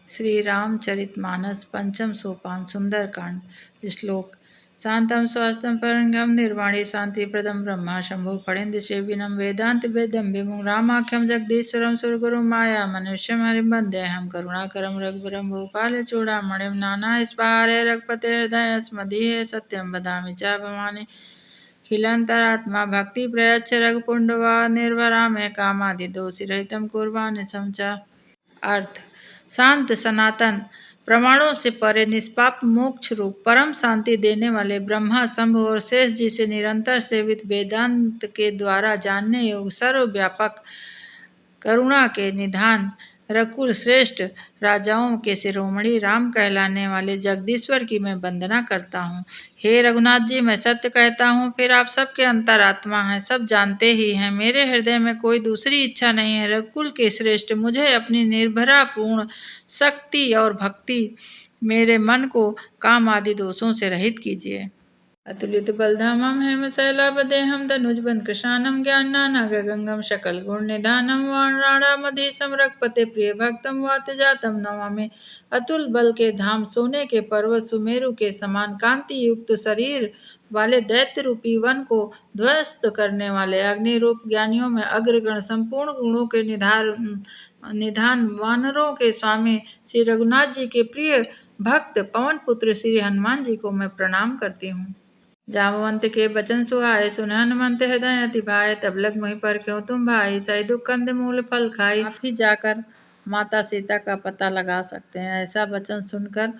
श्री रामचरितमानस पंचम सोपान सुंदरकांड श्लोक शांतं स्वास्थ्यं परंगम निर्वाणी शांति प्रदम ब्रह्मा शंभु फणेन्द्र सेविनम वेदांत वेदम विमुं रामाख्यम जगदीश्वरम सुरगुरु माया मनुष्यम हरिम वंदेहम करुणाकरम रघुवरम भूपाल चूड़ामणिम नाना स्पारे रघुपते हृदय स्मदीहे सत्यम वदामि च भवानी खिलंतरात्मा भक्ति प्रयच्छ रघुपुंडवा निर्वरा में कामादि दोषि रहितम कुर्वाण समचा। अर्थ शांत सनातन प्रमाणों से परे निष्पाप मोक्ष रूप परम शांति देने वाले ब्रह्मा शंभु और शेष जी से निरंतर सेवित वेदांत के द्वारा जानने योग्य सर्वव्यापक करुणा के निधान रकुल श्रेष्ठ राजाओं के शिरोमणि राम कहलाने वाले जगदीश्वर की मैं वंदना करता हूँ। हे रघुनाथ जी, मैं सत्य कहता हूँ, फिर आप सबके अंतरात्मा हैं, सब जानते ही हैं। मेरे हृदय में कोई दूसरी इच्छा नहीं है। रघुकुल के श्रेष्ठ, मुझे अपनी निर्भरा पूर्ण शक्ति और भक्ति मेरे मन को काम आदि दोषों से रहित कीजिए। अतुलित बलधामं हेमशैलाभदेहं धनुजबन कृशानं ज्ञानानगगंगं शकल गुण निधानं वानराणामधीशं रघुपते प्रिय भक्तम वातजातम नमामि। अतुल बल के धाम, सोने के पर्वत, सुमेरु के समान कांति युक्त शरीर वाले दैत्य रूपी वन को ध्वस्त करने वाले अग्नि रूप ज्ञानियों में अग्रगण, संपूर्ण गुणों के निधान वानरों के स्वामी श्री रघुनाथ जी के प्रिय भक्त पवन पुत्र श्री हनुमान जी को मैं प्रणाम करती हूँ। जामवंत के बचन सुहाए, सुन हनुमंत हृदय अति भाए। तब लग मुहि पर क्यों तुम भाई, सही दुख कंद मूल फल खाई। आप ही जाकर माता सीता का पता लगा सकते हैं। ऐसा वचन सुनकर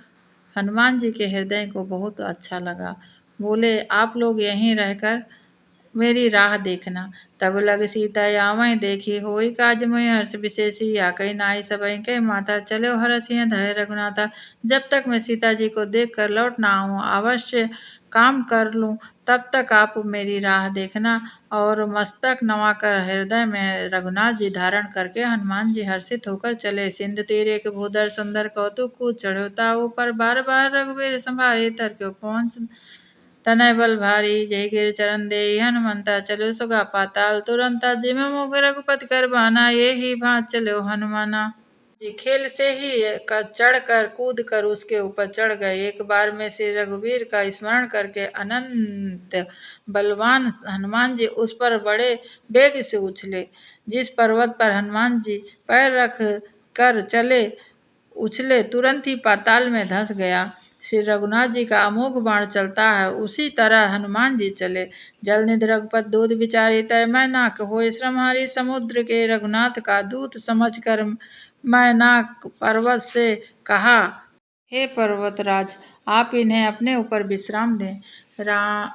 हनुमान जी के हृदय को बहुत अच्छा लगा। बोले, आप लोग यहीं रहकर मेरी राह देखना। तब लग सीता आवै देखी, होई काज मोहि हर्ष विशेषी। या कही नाई सबई के माता, चलो हरसिय धय रघुनाथा। जब तक मैं सीता जी को देख कर लौट ना आऊँ, अवश्य काम कर लूँ, तब तक आप मेरी राह देखना। और मस्तक नवाकर हृदय में रघुनाथ जी धारण करके हनुमान जी हर्षित होकर चले। सिंधु तीर एक भूधर सुंदर कौतुक कूच चढ़ो ताऊ पर, बार बार रघुवीर संभारे तर क्यों पवन तनय बल भारी। जय गिर चरण दे हनुमंता, चलो सुगा पाताल तुरंता। जिम मोग रघुपति कर बाना, ये ही भांज चलो हनुमाना। जी खेल से ही चढ़ कर कूद कर उसके ऊपर चढ़ गए। एक बार में श्री रघुवीर का स्मरण करके अनंत बलवान हनुमान जी उस पर बड़े वेग से उछले। जिस पर्वत पर हनुमान जी पैर रख कर चले, उछले तुरंत ही पाताल में धंस गया। श्री रघुनाथ जी का अमोघ बाण चलता है, उसी तरह हनुमान जी चले। जल निधि रघुपत दूध विचारी, तय मैं नाक होय श्रमहारी। समुद्र के रघुनाथ का दूत समझकर मैनाक पर्वत से कहा, हे पर्वतराज, आप इन्हें अपने ऊपर विश्राम दें।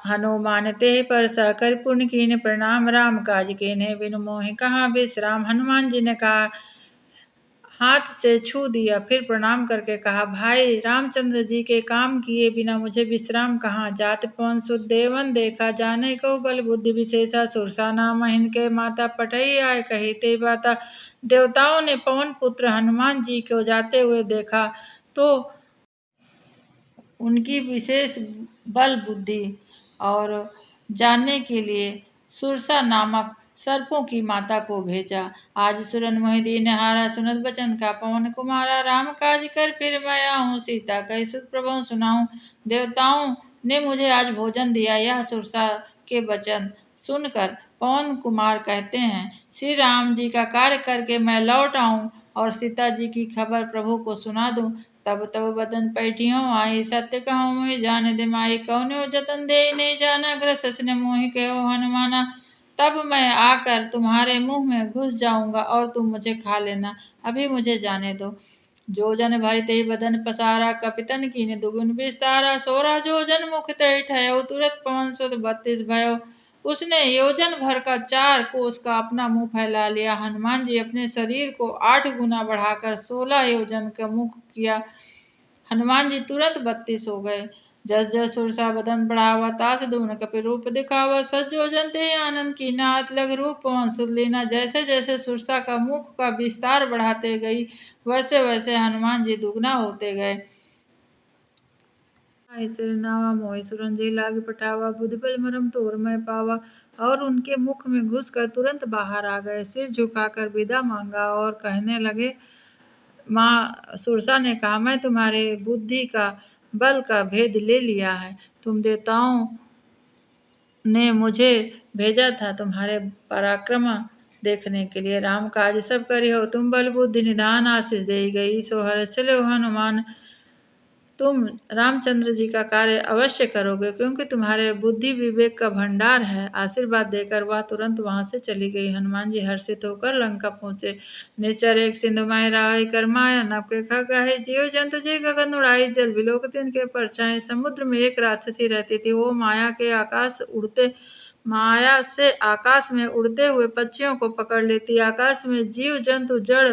हनुमान ते पर कर पुण्य कीन्ह प्रणाम, राम काज कीन्ह बिनु मोहि कहा विश्राम। हनुमान जी ने कहा, हाथ से छू दिया, फिर प्रणाम करके कहा, भाई रामचंद्र जी के काम किए बिना मुझे विश्राम कहाँ। जात पवन सुत देवन देखा, जाने को बल बुद्धि विशेषा। सुरसा नाम इनके माता, पटई आए कही ते बाता। देवताओं ने पवन पुत्र हनुमान जी को जाते हुए देखा तो उनकी विशेष बल बुद्धि और जानने के लिए सुरसा नामक सर्पों की माता को भेजा। आज सुरन मोहि दीन हारा, सुनत बचन का पवन कुमारा। राम काज कर फिर मैं आऊँ, सीता कहि सुत प्रभु सुनाऊँ। देवताओं ने मुझे आज भोजन दिया। यह सुरसा के वचन सुनकर पवन कुमार कहते हैं, श्री राम जी का कार्य करके मैं लौट आऊँ और सीता जी की खबर प्रभु को सुना दूँ। तब तब बदन पैठियों आई, सत्य कहूँ मोहि जान दिमाई। कौनो जतन दे नहीं जाना, ग्रसस ने मोहि कहो हनुमाना। तब मैं आकर तुम्हारे मुंह में घुस जाऊंगा और तुम मुझे खा लेना, अभी मुझे जाने दो। जो जन भरि ते बदन पसारा, कपितन कीन्ह दुगुन विस्तारा। 16 जो जन मुख ते ठयो, तुरत पवन सुत 32 भयो। उसने योजन भर का 4 कोस का अपना मुंह फैला लिया। हनुमान जी अपने शरीर को 8 गुना बढ़ाकर 16 योजन का मुख किया। हनुमान जी तुरंत 32 हो गए। जस जस सुरसा बदन बढ़ावा, तास दून कपि रूप दिखावा। सजोजन ते आनंद की नाथ, लग रूप पवन सुत लीना। जैसे जैसे सुरसा का मुख का विस्तार बढ़ाते गई, वैसे वैसे हनुमान जी दुगना होते गए। नावा मोहि सुरन जी लाग पटावा, बुद्धि बल मरम तोर मैं पावा। और उनके मुख में घुसकर तुरंत बाहर आ गए। सिर झुकाकर विदा मांगा और कहने लगे, माँ सुरसा ने कहा, मैं तुम्हारे बुद्धि का बल का भेद ले लिया है। तुम देवताओं ने मुझे भेजा था तुम्हारे पराक्रम देखने के लिए। राम काज सब करी हो, तुम बल बुद्धि निधान आशीष दे गई। सो हर्षले हो हनुमान, तुम रामचंद्र जी का कार्य अवश्य करोगे, क्योंकि तुम्हारे बुद्धि विवेक का भंडार है। आशीर्वाद देकर वह तुरंत वहां से चली गई। हनुमान जी हर्षित होकर लंका पहुंचे। निश्चर एक सिंधु माही राही कर माया, नभ के खग आहे जीव जंतु जे गगन उड़ाई। जल बिलोक तिनके परछाई, समुद्र में एक राक्षसी रहती थी। वो माया से आकाश में उड़ते हुए पक्षियों को पकड़ लेती, आकाश में जीव जंतु जड़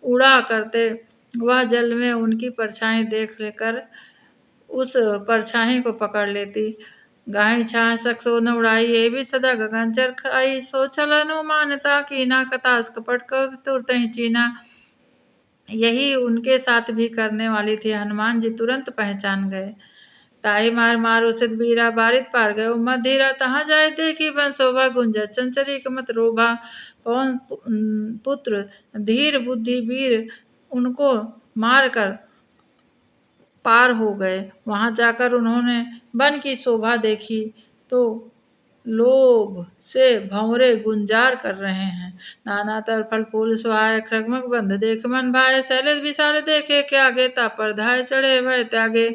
उड़ा करते। वह जल में उनकी परछाई देख लेकर उस परछाई को पकड़ लेती। गाय छाह सक सो न उड़ाई, ये भी सदा गगन चर खाई। सो छल अनुमानता कीना, कतास कपट को तुरत ही चीना। यही उनके साथ भी करने वाली थी। हनुमान जी तुरंत पहचान गए। ताही मार मारो सिद्ध बीरा, बारित पार गयो मधीरा। तहाँ जाए देखी बन शोभा, गुंजा चंचरी मत रोभा। पवन पुत्र धीर बुद्धि वीर उनको मार कर पार हो गए। वहां जाकर उन्होंने वन की शोभा देखी तो लोभ से भंवरे गुंजार कर रहे हैं। नाना तर फल फूल सुहाए, खगमग बंध देख मन भाए। शैलेश विशाल देखे क्या गे, तापर धाय चढ़े भय त्यागे।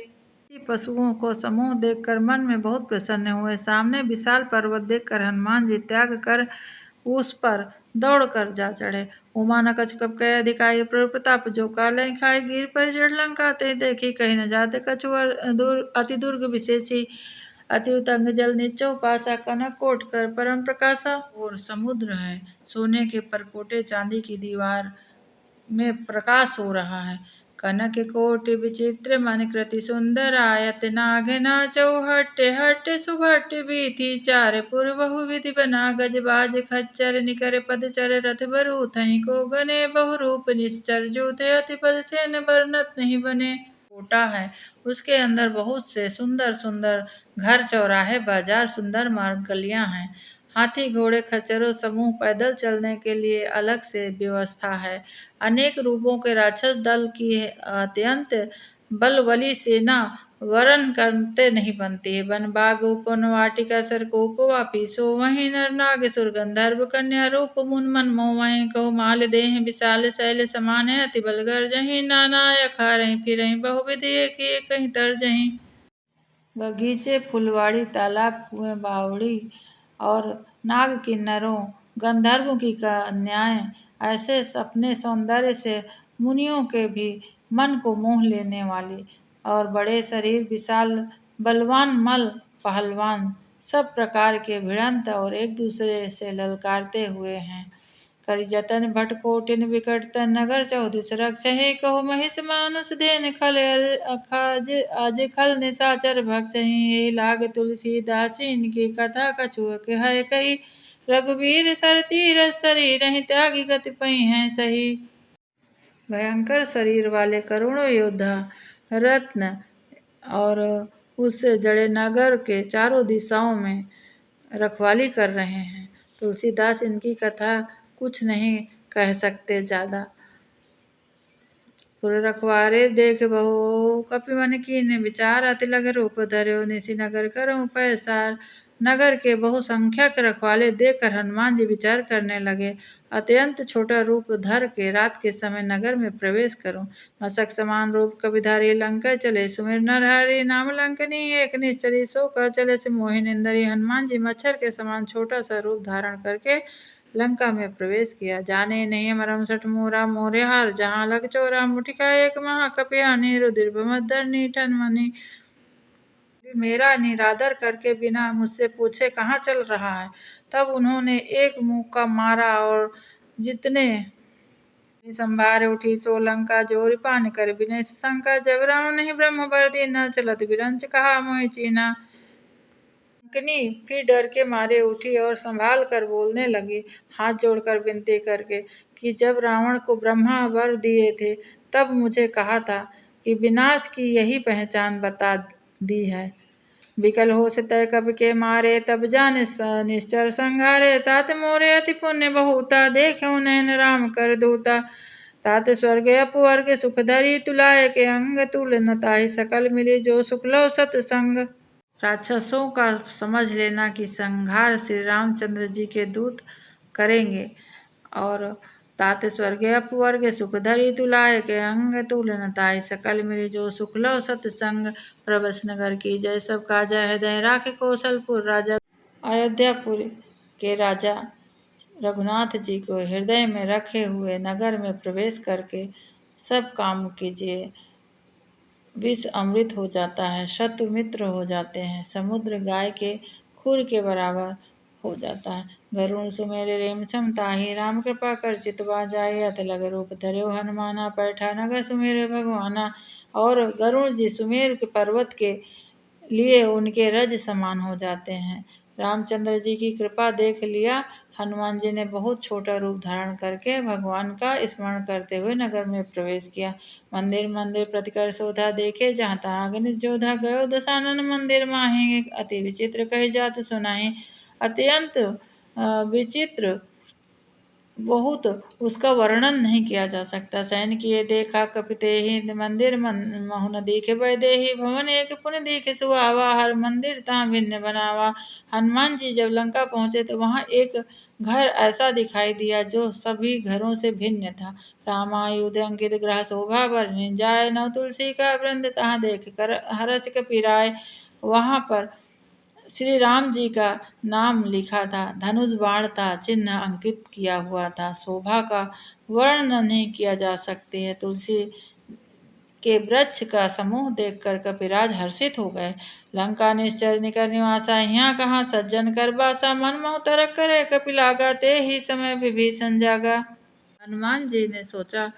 पशुओं को समूह देखकर मन में बहुत प्रसन्न हुए। सामने विशाल पर्वत देखकर हनुमान जी त्याग कर उस पर दौड़ कर जा चढ़े। उमा न कछ कप कह अधिकाई, प्रभु प्रताप जो काले खाए। गिर पर चढ़ लंका ते देखी, कहीं न जाते कछु अति दुर्ग विशेषी। अति उतंग जल नीचो पासा, कनक कोट कर परम प्रकाशा। और समुद्र है, सोने के परकोटे चांदी की दीवार में प्रकाश हो रहा है। कनक कोटि विचित्र मन कृति सुंदर आयत, नागे नाचौ हट्टे हट्टे सुभट्टे बीथी। चारे पुर बहु विधि बना, गज बाज खच्चर निकर पदचर। रथ बरु थहीं को गने, बहु रूप निश्चर। जूते अति बल सेन बरनत नहीं बने। कोटा है, उसके अंदर बहुत से सुंदर सुंदर घर चौराहे बाजार, सुंदर मार्ग गलियां हैं। हाथी घोड़े खच्चरों समूह पैदल चलने के लिए अलग से व्यवस्था है। अनेक रूपों के राक्षस दल की अत्यंत बलवली सेना वरण करते नहीं बनती है। वन बाग उपवन वाटिका सरकूप वापी, सो वहीं नर नाग सुर गंधर्व कन्या। रूप मुन मन मोह वहीं कहो, माल देह विशाल शैल समान है। अति बलगर जहीं, नाना अखा रहीं फिरहीं। बहुविधि एक कहीं तरजहीं। बगीचे फुलवाड़ी तालाब कुएं बावड़ी और नाग किन्नरों गंधर्वों की कन्याएं ऐसे अपने सौंदर्य से मुनियों के भी मन को मोह लेने वाली, और बड़े शरीर विशाल बलवान मल पहलवान सब प्रकार के भिड़ंत और एक दूसरे से ललकारते हुए हैं। करि जतन भट कोटिन विकट नगर, चौदिस रक्षहि कहो महिष मानुष देन खल। आज खल निशाचर भक्षहि, यही लाग तुलसीदासी इनकी कथा कछु कह कही। रघुवीर सर तीरथ शरीर ही, त्यागी गति पई हैं सही। भयंकर शरीर वाले करोड़ों योद्धा रत्न और उससे जड़े नगर के चारों दिशाओं में रखवाली कर रहे हैं। तुलसीदास इनकी कथा कुछ नहीं कह सकते ज्यादा। पुर रखवारे देख बहु कपि मन कीन्ह विचार, अति लग रूप धर्यो निशि नगर करऊं पैसार। नगर के बहुसंख्यक रखवाले देखकर हनुमान जी विचार करने लगे, अत्यंत छोटा रूप धर के रात के समय नगर में प्रवेश करूं। मशक समान रूप कपिधारी लंका चले, सुमिर नरहरि नाम लंकनी। एक निश्चरी सो कह चले से मोहि निंदरी। हनुमान जी मच्छर के समान छोटा सा रूप धारण करके लंका में प्रवेश किया। जाने नहीं मरम सठ मोरा, मोरे हार जहाँ लग चोरा। मुठिका एक महाकपियानी, रुधिर भमद्धर नीठन मनी। मेरा निरादर करके बिना मुझसे पूछे कहाँ चल रहा है। तब उन्होंने एक मुक्का मारा और जितने संभारे उठी सो लंका जोरि पान कर विनय शंका। जब रावण नहीं ब्रह्म बर दीना, चलत विरंच कहा मोहि चीना। लंकनी फिर डर के मारे उठी और संभाल कर बोलने लगी, हाथ जोड़कर विनती करके, कि जब रावण को ब्रह्मा वर दिए थे तब मुझे कहा था कि विनाश की यही पहचान बता दी है। विकल हो से तय कपि के मारे, तब जान निश्चर संघारे। तात मोरे अति पुण्य बहुता, देख्यो नयन राम कर दूता। तात स्वर्ग अपवर्ग सुख धरी तुलाय के अंग तुल न ताहि सकल मिली जो सुख लो सतसंग। राक्षसों का समझ लेना कि संहार श्री रामचंद्र जी के दूत करेंगे। और तात स्वर्ग अपवर्ग सुख धरी तुलाय के अंग तुल न ताहि सकल मिली जो सुख लो सतसंग। प्रभस नगर की जय सब काजा हृदय राखे कौशलपुर राजा। अयोध्यापुर के राजा रघुनाथ जी को हृदय में रखे हुए नगर में प्रवेश करके सब काम कीजिए। विष अमृत हो जाता है, शत्रु मित्र हो जाते हैं, समुद्र गाय के खुर के बराबर हो जाता है। गरुण सुमेर रेम ताहि राम कृपा कर चितवा जाए अत लग रूप धर्यो हनुमाना बैठा नगर सुमेर भगवाना। और गरुण जी सुमेर के पर्वत के लिए उनके रज समान हो जाते हैं। रामचंद्र जी की कृपा देख लिया हनुमान जी ने बहुत छोटा रूप धारण करके भगवान का स्मरण करते हुए नगर में प्रवेश किया। मंदिर मंदिर प्रतिकर शोधा देखे जहाँ तहाँ अग्नि जोधा गयो दशानन मंदिर माहे अति विचित्र कही जात सुनाहे। अत्यंत विचित्र बहुत उसका वर्णन नहीं किया जा सकता। सैन किए देखा कपिते ही मंदिर महुन देखे वैदेही भवन एक पुण्य देखे सुहावा हर मंदिर तहाँ भिन्न बनावा। हनुमान जी जब लंका पहुँचे तो वहाँ एक घर ऐसा दिखाई दिया जो सभी घरों से भिन्न था। रामायुध अंकित ग्रह शोभा वर जाय नव तुलसी का वृंद तहाँ देख कर हरस कपीराय। वहाँ पर श्री राम जी का नाम लिखा था, धनुष बाण था, चिन्ह अंकित किया हुआ था। शोभा का वर्णन नहीं किया जा सकती है। तुलसी के वृक्ष का समूह देखकर कपिराज हर्षित हो गए। लंका निश्चर निकर निवासा यहाँ कहाँ सज्जन कर बासा मन मोह तरक करे कपिलागा ते ही समय विभीषण जागा। हनुमान जी ने सोचा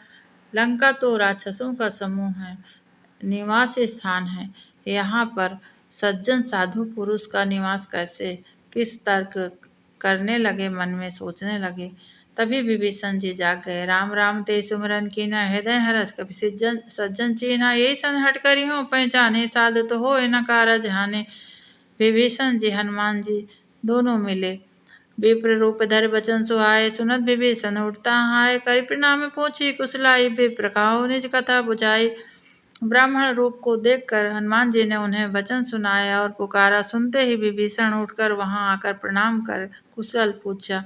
लंका तो राक्षसों का समूह है, निवास स्थान है, यहाँ पर सज्जन साधु पुरुष का निवास कैसे। किस तर्क करने लगे, मन में सोचने लगे। तभी विभीषण जी जाग गए। राम राम ते सुमिरन कीना हृदय हरस कपि सज्जन चीना यही सन हट करी हो पहचाने साध तो हो न कारज हाने। विभीषण जी हनुमान जी दोनों मिले। विप्र रूप धर बचन सुहाए सुनत विभीषण उठता हाय करि प्रणाम पूछी कुशलाई विप्र कहो निज कथा बुझाई। ब्राह्मण रूप को देखकर हनुमान जी ने उन्हें वचन सुनाया और पुकारा। सुनते ही विभीषण उठकर वहां आकर प्रणाम कर कुशल पूछा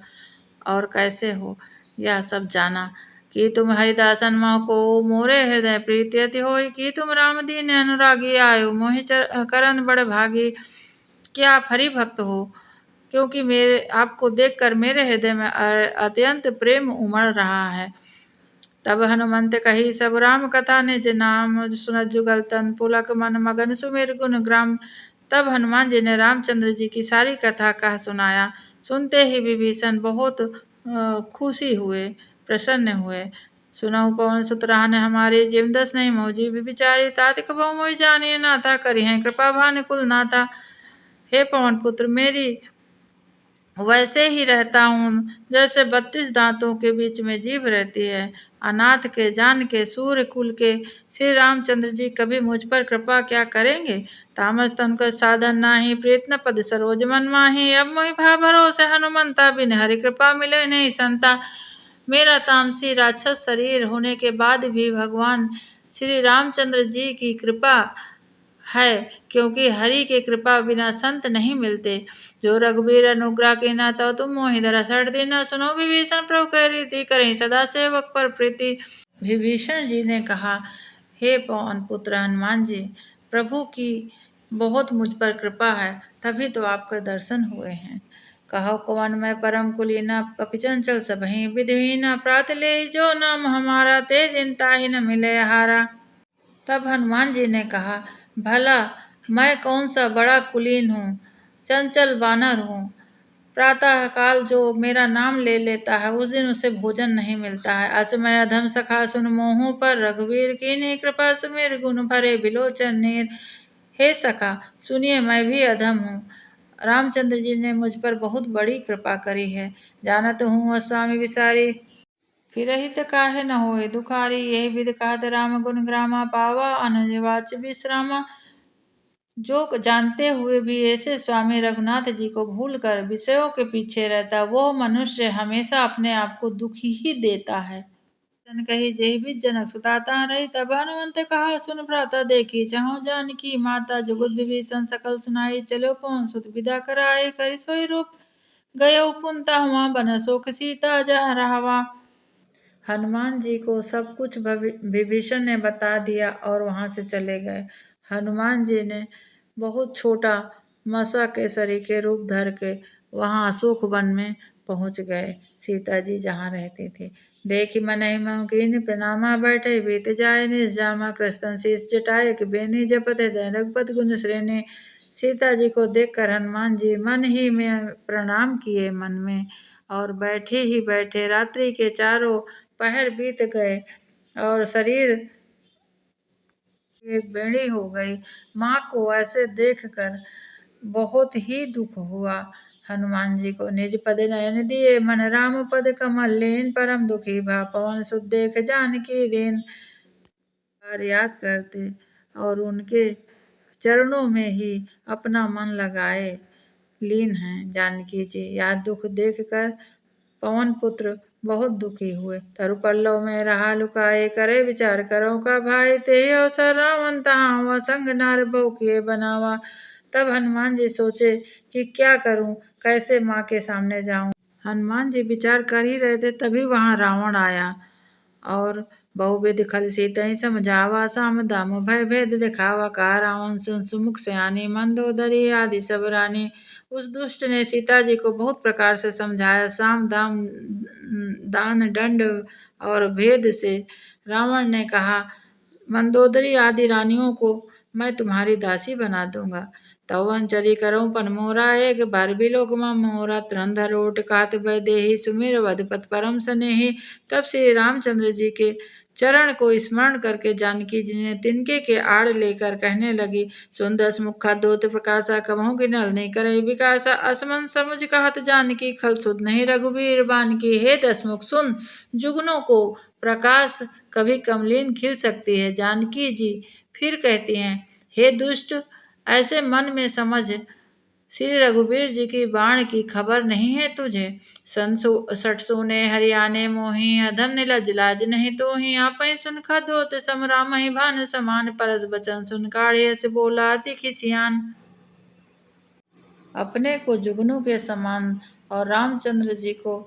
और कैसे हो यह सब जाना। कि तुम हरिदासन मह को मोरे हृदय प्रीति अति होई कि तुम राम दीन अनुरागी आयो मोहि करन बड़ भागी। क्या आप हरि भक्त हो, क्योंकि मेरे आपको देखकर मेरे हृदय में अत्यंत प्रेम उमड़ रहा है। तब हनुमंत कही सब राम कथा निज नाम सुनत जुगल तन पुलक मन मगन सुमिर गुण ग्राम। तब हनुमान जी ने रामचंद्र जी की सारी कथा कह सुनाया। सुनते ही विभीषण बहुत खुशी हुए, प्रसन्न हुए। सुनहु पवन सुत रहन हमारे जिम दस नहीं मौजी विचारी तातिक बहु मोहि जानिए नाथा करी हैं कृपा भानुकुल नाथा। हे पवन पुत्र मेरी वैसे ही रहता हूँ जैसे 32 दांतों के बीच में जीभ रहती है। अनाथ के जान के सूर्य कुल के श्री रामचंद्र जी कभी मुझ पर कृपा क्या करेंगे। तामस तन का साधन नाही प्रयत्न पद सरोज मन माही अब मोहि भा भरोसे हनुमंता बिन हरि कृपा मिले नहीं संता। मेरा तामसी राक्षस शरीर होने के बाद भी भगवान श्री रामचंद्र जी की कृपा है, क्योंकि हरि के कृपा बिना संत नहीं मिलते। जो रघुबीर अनुग्रह के ना तो तुम मोहि धरा सठ देना सुनो विभीषण प्रभु कह रीति करें सदा सेवक पर प्रीति। विभीषण जी ने कहा हे पवन पुत्र हनुमान जी, प्रभु की बहुत मुझ पर कृपा है, तभी तो आपके दर्शन हुए हैं। कहो कवन मैं परम कुलीना कपि चंचल सबहि विधिहीना प्रात ले जो नाम हमारा ते दिन ताहि न मिले हारा। तब हनुमान जी ने कहा भला मैं कौन सा बड़ा कुलीन हूँ, चंचल बानर हूँ। प्रातः काल जो मेरा नाम ले लेता है उस दिन उसे भोजन नहीं मिलता है। असमय अधम सखा सुन मोहू पर रघुवीर कीन्ही कृपा सुमेर गुण भरे बिलोचन नीर। हे सखा सुनिए मैं भी अधम हूँ, रामचंद्र जी ने मुझ पर बहुत बड़ी कृपा करी है। जानत हूँ स्वामी विसारी फिरहित काहे न होए दुखारी यही विधि कहत राम गुण ग्रामा पावा अनुज वाच विश्रामा। जो जानते हुए भी ऐसे स्वामी रघुनाथ जी को भूलकर विषयों के पीछे रहता वो मनुष्य हमेशा अपने आप को दुखी ही देता है। जन कही जेहि बीच जनक सुताता रही। तब हनुमंत कहा सुन भ्राता देखी चाहो जानकी माता। जुगुद विभीषण सकल सुनाई चलो पवन सुत विदा कराई। करि सोई रूप गयो पुनता हुआ बन सोख सीता जहाँ रहावा। हनुमान जी को सब कुछ विभीषण ने बता दिया और वहाँ से चले गए। हनुमान जी ने बहुत छोटा मसा केसरी के रूप धर के वहाँ अशोक वन में पहुँच गए। सीता जी जहाँ रहती थी। देखी मनहि मौकीन प्रणामा बैठे। बीत जाए निज जामा कृष्ण शीस जटाए। कि बेनी जपत हृदय रघुपति गुण श्रेणी। सीता जी को देखकर हनुमान जी मन ही में प्रणाम किए मन में। और बैठे ही बैठे रात्रि के चारों पहर बीत गए और शरीर एक बेड़ी हो गई। माँ को ऐसे देखकर बहुत ही दुख हुआ। हनुमान जी को निज पद नयन दिए। मन राम पद कमल लेन। परम दुखी भा पवन सुत देख जानकी दीन। बार याद करते और उनके चरणों में ही अपना मन लगाए लीन हैं जानकी जी। यह दुख देखकर पवन पुत्र बहुत दुखी हुए। तरु पल्लव में रहा लुकाए। करे विचार करो का भाई। ते अवसर रावण तहाँ हुआ। संग नार बहु किए बनावा। तब हनुमान जी सोचे कि क्या करूं, कैसे माँ के सामने जाऊं। हनुमान जी विचार कर ही रहे थे तभी वहां रावण आया और बहुविध खल सीतहि समझावा। साम दाम भय भेद दिखावा। कहा रावण सुन सुमुख सयानी। मंदोदरी आदि सब रानी। उस दुष्ट ने सीता जी को बहुत प्रकार से समझाया। साम दाम दान दंड और भेद से। रावण ने कहा मंदोदरी आदि रानियों को मैं तुम्हारी दासी बना दूंगा। तवन चरी करऊं पन मोरा। एक बार भी लोक मोरा। तुरंधर ओट कात भय देहि। सुमिर वधपत परम स्नेही। तब श्री रामचंद्र जी के चरण को स्मरण करके जानकी जी ने तिनके के आड़ लेकर कहने लगी। सुन दस मुखा दोत प्रकाशा। कबहु गिनल नहीं करे विकासा। असमन समुझ कहत जानकी। खल सुध नहीं रघुबीर बानकी। हे दसमुख सुन जुगनों को प्रकाश कभी कमलीन खिल सकती है। जानकी जी फिर कहती हैं हे दुष्ट ऐसे मन में समझ श्री रघुबीर जी की बाण की खबर नहीं है तुझे। सठ सोने हरियाणे मोही। अधम निलज लाज नहीं तो ही। आप ही सुन खदोत सम राम ही भानु समान। परस बचन सुन काढ़े ऐसे बोला अति खिसियान। अपने को जुगनू के समान और रामचंद्र जी को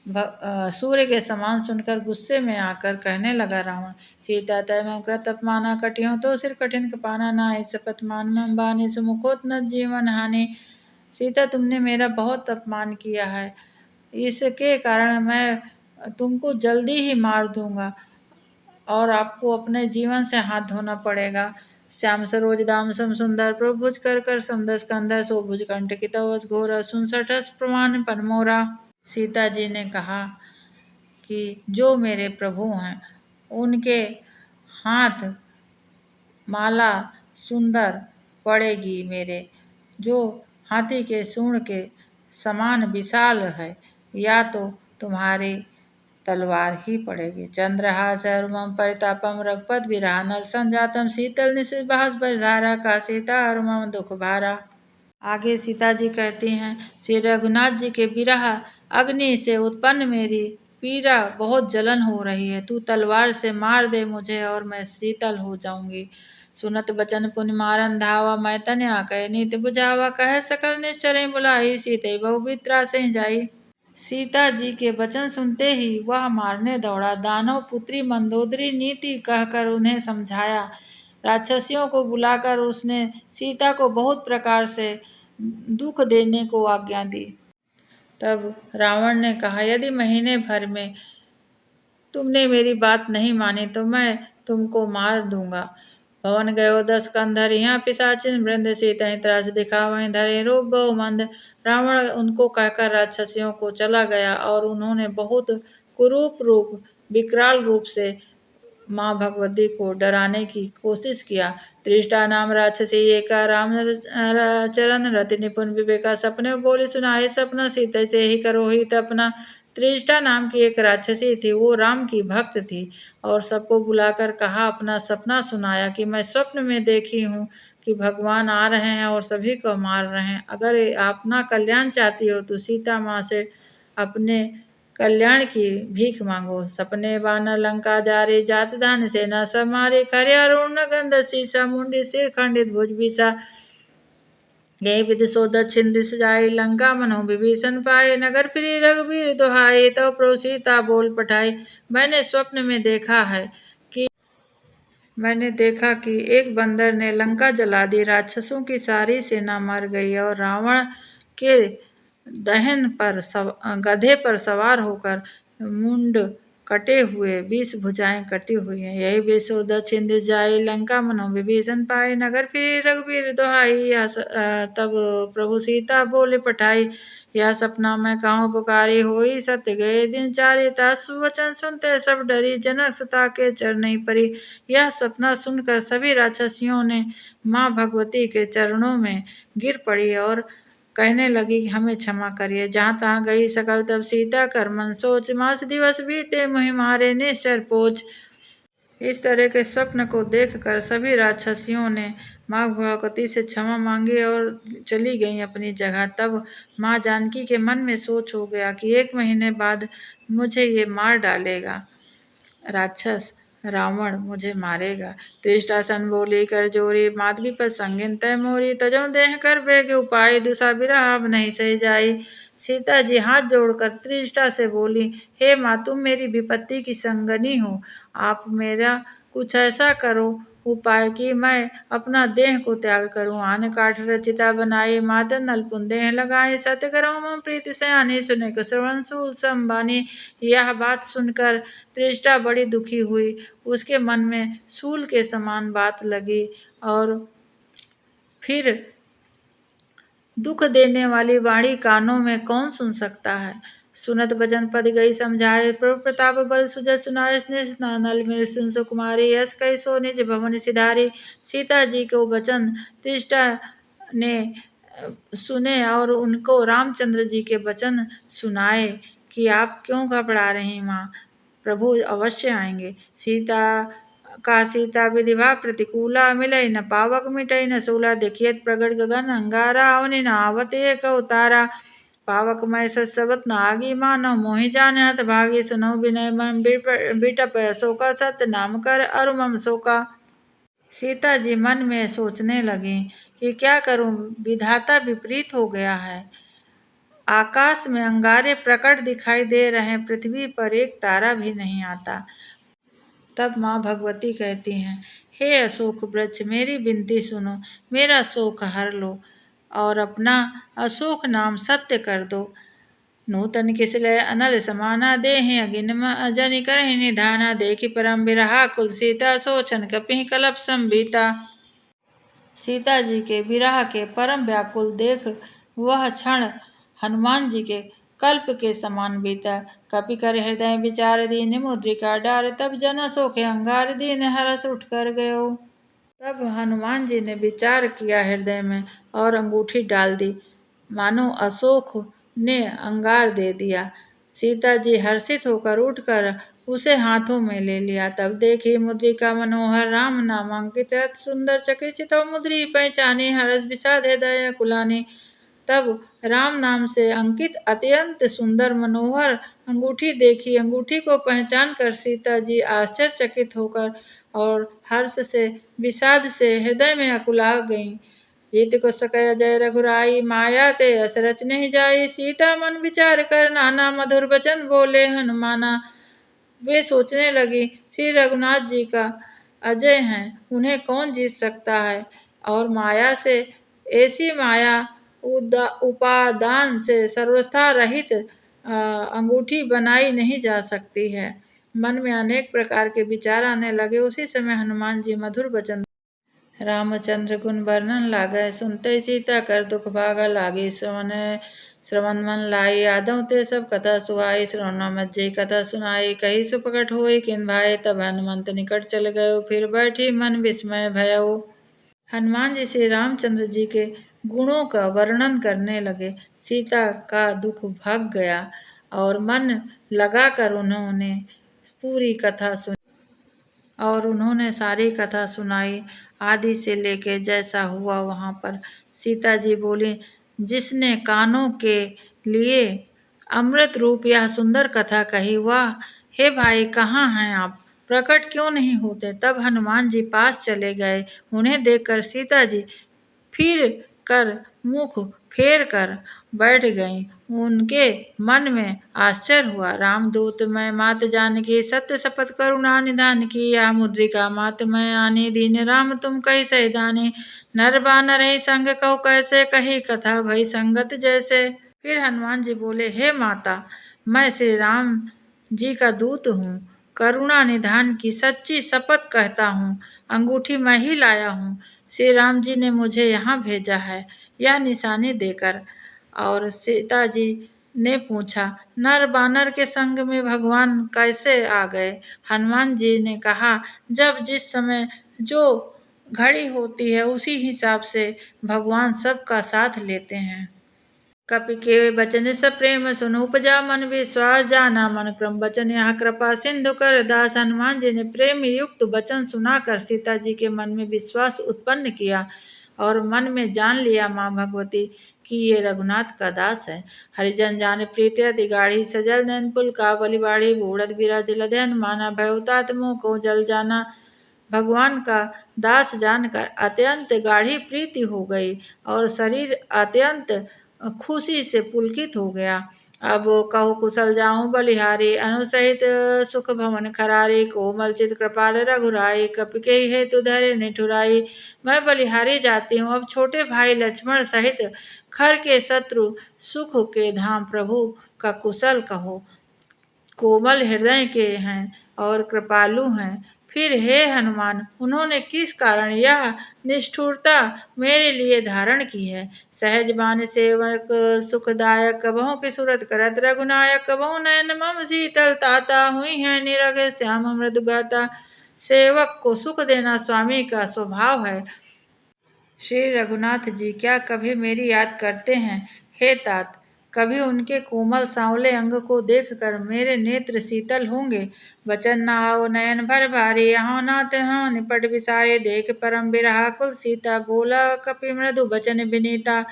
सूर्य के समान सुनकर गुस्से में आकर कहने लगा रावण। सीता तय मैं कृत अपमाना। कटियों तो सिर कठिन कपाना। नाहि शपथ मान मम बानी। सुमुखोत न जीवन हानि। सीता तुमने मेरा बहुत अपमान किया है। इसके कारण मैं तुमको जल्दी ही मार दूंगा और आपको अपने जीवन से हाथ धोना पड़ेगा। श्याम सरोज दाम सम सुंदर। प्रभु भुज कर कर समदस कंधर। सो भुज कंठ की तवस घोर। सुन सठस प्रमाण पन मोरा। सीता जी ने कहा कि जो मेरे प्रभु हैं उनके हाथ माला सुंदर पड़ेगी मेरे, जो हाथी के सूंड के समान विशाल है, या तो तुम्हारी तलवार ही पड़ेगी। चंद्रहास अरुमम परितापम। रघुपत बिरहा नल संजातम। शीतल निशिबास बरधारा। का सीता अरुमम दुख भारा। आगे सीता जी कहती हैं श्री रघुनाथ जी के विरह अग्नि से उत्पन्न मेरी पीड़ा बहुत जलन हो रही है। तू तलवार से मार दे मुझे और मैं शीतल हो जाऊंगी। सुनत बचन पुनि मारन धावा। मैं तनया कह नीति बुझावा। कह सकल निश्चर बुलाई। सीते बहु वित्रा से जाई। सीता जी के वचन सुनते ही वह मारने दौड़ा। दानव पुत्री मंदोदरी नीति कहकर उन्हें समझाया। राक्षसियों को बुलाकर उसने सीता को बहुत प्रकार से दुख देने को आज्ञा दी। तब रावण ने कहा यदि महीने भर में तुमने मेरी बात नहीं मानी तो मैं तुमको मार दूंगा। भवन गयो दस कंधर। यहाँ पिशाचिन वृंद सीतहि त्रास दिखावहीं धरे। रूप बहु मंद। रावण उनको कहकर राक्षसियों को चला गया और उन्होंने बहुत कुरूप रूप विकराल रूप से माँ भगवती को डराने की कोशिश किया। त्रिष्टा नाम राक्षसी एका। राम चरण रति निपुण विवेका। सपने बोली सुनाए सपना। सीता से ही करो ही तपना। त्रिष्टा नाम की एक राक्षसी थी। वो राम की भक्त थी और सबको बुलाकर कहा अपना सपना सुनाया कि मैं स्वप्न में देखी हूँ कि भगवान आ रहे हैं और सभी को मार रहे हैं। अगर अपना कल्याण चाहती हो तो सीता माँ से अपने कल्याण की भीख मांगो। सपने बानर लंका जारे, जात धान सेना सब मारे, खरियारोण गंध सीसा, मुंडी सिर खंडित भुज बीसा। यही विधि सो दक्षिण दिस जाए, लंका मनो विभीषण पाए, नगर फिरी रघुबीर दुहाए, तब प्रभु सीता बोल पठाए। मैंने देखा कि एक बंदर ने लंका जला दी, राक्षसों की सारी सेना मर गई और रावण के दहन पर गधे पर सवार होकर मुंड कटे हुए, 20 भुजाएं कटी हुई हैं। यही बेसो दक्षिण दिस जाए, लंका मनो विभीषण पाए, नगर फिरी रघुबीर दुहाई। तब प्रभु सीता बोले पठाई, यह सपना मैं कहूँ पुकारी, होई सत्य गए दिन चारे, तासु वचन सुनते सब डरी, जनक सुता के चरणी परी। यह सपना सुनकर सभी राक्षसियों ने माँ भगवती के चरणों में गिर पड़ी और कहने लगी, हमें क्षमा करिए। जहाँ तहाँ गई सकल तब सीता कर मन सोच, मास दिवस बीते मुहि मारे निश्चर पोच। इस तरह के स्वप्न को देखकर सभी राक्षसियों ने माँ भगवती से क्षमा मांगी और चली गईं अपनी जगह। तब माँ जानकी के मन में सोच हो गया कि 1 महीने बाद मुझे ये मार डालेगा, राक्षस रावण मुझे मारेगा। त्रिष्टासन बोली कर जोरी, मात विपत संगिन तय मोरी, तजो देह कर बेग उपाय, दुसा बिरह अब नहीं सही जाई। सीता जी हाथ जोड़कर त्रिष्टा से बोली, हे माँ, तुम मेरी विपत्ति की संगनी हो, आप मेरा कुछ ऐसा करो उपाय कि मैं अपना देह को त्याग करूं। आन काठ रचिता बनाई, मातन नलपुन देह लगाए, सत्य करो मम प्रीति सयानी, सुने को श्रवण सूल संबानी। यह बात सुनकर त्रिष्टा बड़ी दुखी हुई, उसके मन में सूल के समान बात लगी। और फिर दुख देने वाली वाणी कानों में कौन सुन सकता है। सुनत भजन पद गई समझाए, प्रभु प्रताप बल सुजय सुनाए, नल मिल सुन सुकुमारी, यस कई सो निज भवन सिधारी। सीता जी को वचन त्रिष्टा ने सुने और उनको रामचंद्र जी के वचन सुनाए कि आप क्यों घबरा रही माँ, प्रभु अवश्य आएंगे। सीता विधिवा प्रतिकूला, मिलई न पावक मिटई न सूला, देखियत प्रगट गगन अंगारा, अवनि न आवत एक अवतारा। पावक मय सबत न आगी, मानव मोहि जाने हत भागी, सुनहु विनय मन बिटप शोका, सत्य नाम कर अरु मम शोका। सीता जी मन में सोचने लगी कि क्या करूं, विधाता विपरीत हो गया है। आकाश में अंगारे प्रकट दिखाई दे रहे, पृथ्वी पर एक तारा भी नहीं आता। तब माँ भगवती कहती हैं, हे अशोक वृक्ष, मेरी विनती सुनो, मेरा शोक हर लो और अपना अशोक नाम सत्य कर दो। नूतन किसलय अनल समाना, देहि अगिन जनि करहि निधाना, देखि परम बिरहा कुल सीता, सोचन कपिहि कलप संबीता। सीता जी के विरह के परम व्याकुल देख वह क्षण हनुमान जी के कल्प के समान बीता। कपि कर हृदय विचार दीन, मुद्रिका डार, तब जन अशोक अंगार, दीन हरस उठ कर गयो। तब हनुमान जी ने विचार किया हृदय में और अंगूठी डाल दी, मानो अशोक ने अंगार दे दिया। सीता जी हर्षित होकर उठकर उसे हाथों में ले लिया। तब देखी मुद्रिका मनोहर, राम नाम अंकित, अति सुंदर चकित मुद्री पहचानी, हर्ष विषाद हृदय कुलानी। तब राम नाम से अंकित अत्यंत सुंदर मनोहर अंगूठी देखी। अंगूठी को पहचान कर सीता जी आश्चर्यचकित होकर और हर्ष से विषाद से हृदय में अकुला गईं। जीत को सकय जय रघुराई, माया ते अस रच नहीं जाई, सीता मन विचार कर नाना, मधुर वचन बोले हनुमाना। वे सोचने लगी, श्री रघुनाथ जी का अजय हैं, उन्हें कौन जीत सकता है, और माया से ऐसी माया उपादान से सर्वस्था रहित अंगूठी बनाई नहीं जा सकती है। मन में अनेक प्रकार के विचार आने लगे। उसी समय हनुमान जी मधुर वचन, रामचंद्र गुण वर्णन लागै, सुनते सीता कर दुख भागा लागी, श्रवण मन लाई, यादव ते सब कथा सुहाई, श्रवण मज्जै कथा सुनाई, कही सुप्रकट होई किन भाई, तब हनुमंत निकट चल गयो, फिर बैठी मन विस्मय भयो। हनुमान जी श्री रामचंद्र जी के गुणों का वर्णन करने लगे। सीता का दुख भाग गया और मन लगाकर उन्होंने पूरी कथा सुनी और उन्होंने सारी कथा सुनाई, आदि से लेके जैसा हुआ वहाँ पर। सीता जी बोली, जिसने कानों के लिए अमृत रूप यह सुंदर कथा कही। वाह, हे भाई, कहाँ हैं आप? प्रकट क्यों नहीं होते? तब हनुमान जी पास चले गए। उन्हें देखकर सीता जी फिर कर मुख फेर कर बैठ गईं। उनके मन में आश्चर्य हुआ। रामदूत मैं मात जानकी, सत्य शपथ करुणा निधान की। या मुद्रिका मात मैं आनी, दीन राम तुम कही सही दानी। नर बानर ही संग कहु कैसे, कही कथा भई संगत जैसे। फिर हनुमान जी बोले, हे माता, मैं श्री राम जी का दूत हूँ, करुणा निधान की सच्ची शपथ कहता हूँ। अंगूठी मैं ही लाया हूँ, श्री राम जी ने मुझे यहाँ भेजा है, यह निशानी देकर। और सीता जी ने पूछा, नर बानर के संग में भगवान कैसे आ गए? हनुमान जी ने कहा, जब जिस समय जो घड़ी होती है उसी हिसाब से भगवान सबका साथ लेते हैं। कपि के बचन सब प्रेम सुन, उपजा मन विश्वास जाना। मन क्रम वचन यहाँ कृपा सिंधु कर दास। हनुमान जी ने प्रेम युक्त वचन सुनाकर सीता जी के मन में विश्वास उत्पन्न किया और मन में जान लिया माँ भगवती कि ये रघुनाथ का दास है। हरिजन जान प्रीति अति गाढ़ी, सजल नैन पुल का बलि बाढ़ी। बूढ़त बिराज लधि हनुमाना, भय तात मुँह को जल जाना। भगवान का दास जानकर अत्यंत गाढ़ी प्रीति हो गई और शरीर अत्यंत खुशी से पुलकित हो गया। अब कहु कुशल जाऊं बलिहारी, अनुसहित सुख भवन खरारी। कोमल चित कृपाल रघुराई, कपि के हेतु धैर्य निठुराई। मैं बलिहारी जाती हूँ, अब छोटे भाई लक्ष्मण सहित खर के शत्रु सुख के धाम प्रभु का कुशल कहो। कोमल हृदय के हैं और कृपालु हैं। फिर हे हनुमान, उन्होंने किस कारण यह निष्ठुरता मेरे लिए धारण की है? सहज बान सेवक सुखदायक, कबहु की सूरत करत रघुनायक। कबहु नयन मम शीतल ताता, हुई है निरग श्याम मृदु गाता। सेवक को सुख देना स्वामी का स्वभाव है। श्री रघुनाथ जी क्या कभी मेरी याद करते हैं? हे तात, कभी उनके कोमल सांवले अंग को देखकर मेरे नेत्र शीतल होंगे। वचन न आओ नयन भर भारी, यहाँ नाथ यहाँ निपट विसारे। देख परम बिरहा कुल सीता, बोला कपि मृदु बचन विनीता।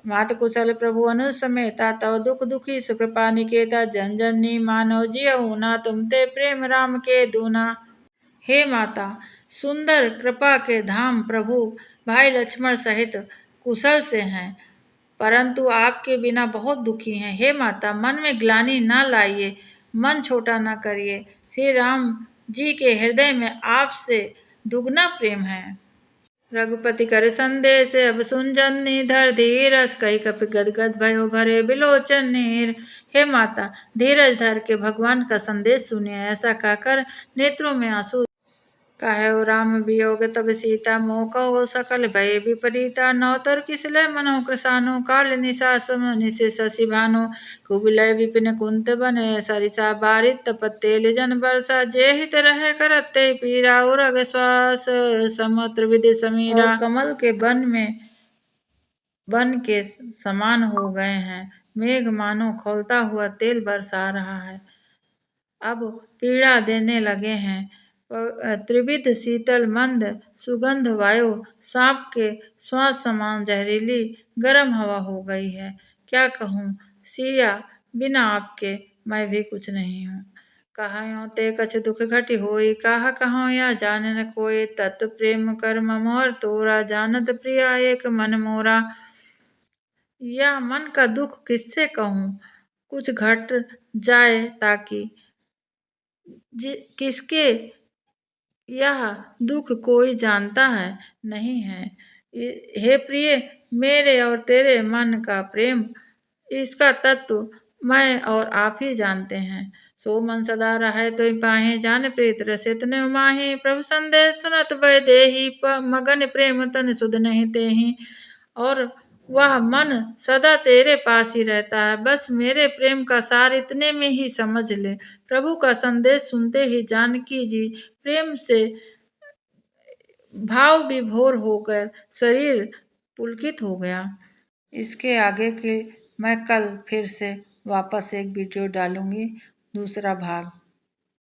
मात कुशल प्रभु अनुज समेता, तव दुख दुखी सुकृपा निकेता। जन जननी मानो जियऊ ना, तुम ते प्रेम राम के दूना। हे माता, सुंदर कृपा के धाम प्रभु भाई लक्ष्मण सहित कुशल से हैं, परंतु आपके बिना बहुत दुखी हैं। हे माता, मन में ग्लानि ना लाइए, मन छोटा ना करिए। श्री राम जी के हृदय में आपसे दुगना प्रेम है। रघुपति कर संदेश अब सुन जननी, धर धीरज कही कपि गदगद भयो भरे बिलोचन नीर। हे माता, धीरज धर के भगवान का संदेश सुनिए। ऐसा कहकर नेत्रों में आंसू। कहयो राम वियोग तब सीता, मोह कहो सकल भय विपरीता। नवतर किसलय मनोह कृसानो, काल निशा सम निशि शशि भानु। कुबिलय विपिन कुंत बन, सरिसा बारित तपतेल जन बरसा। जे हित रहे करत ते पीरा, उरग श्वास समुद्र विधि समीरा। और कमल के बन के समान हो गए हैं। मेघ मानो खौलता हुआ तेल बरसा रहा है, अब पीड़ा देने लगे हैं। त्रिविध शीतल मंद सुगंध वायु, सांप के श्वास समान जहरीली गर्म हवा हो गई है। क्या कहूँ सिया, बिना आपके मैं भी कुछ नहीं हूँ। कहायो ते कछ दुख घटि होई, कहा कहो या जाने न कोई। तत् प्रेम कर मोर तोरा, जानत प्रिया एक मन मोरा। या मन का दुख किससे कहूँ, कुछ घट जाए ताकि किसके यह दुख कोई जानता है नहीं है। हे प्रिय, मेरे और तेरे मन का प्रेम, इसका तत्व मैं और आप ही जानते हैं। सो मन सदा रहे तो पाहे, जान प्रीत रसित न माही। प्रभु संदेश सुनत भय देही, मगन प्रेम तन सुध नहीं तेही। और वह मन सदा तेरे पास ही रहता है, बस मेरे प्रेम का सार इतने में ही समझ ले। प्रभु का संदेश सुनते ही जानकी जी प्रेम से भाव विभोर होकर शरीर पुलकित हो गया। इसके आगे के मैं कल फिर से वापस एक वीडियो डालूंगी, दूसरा भाग।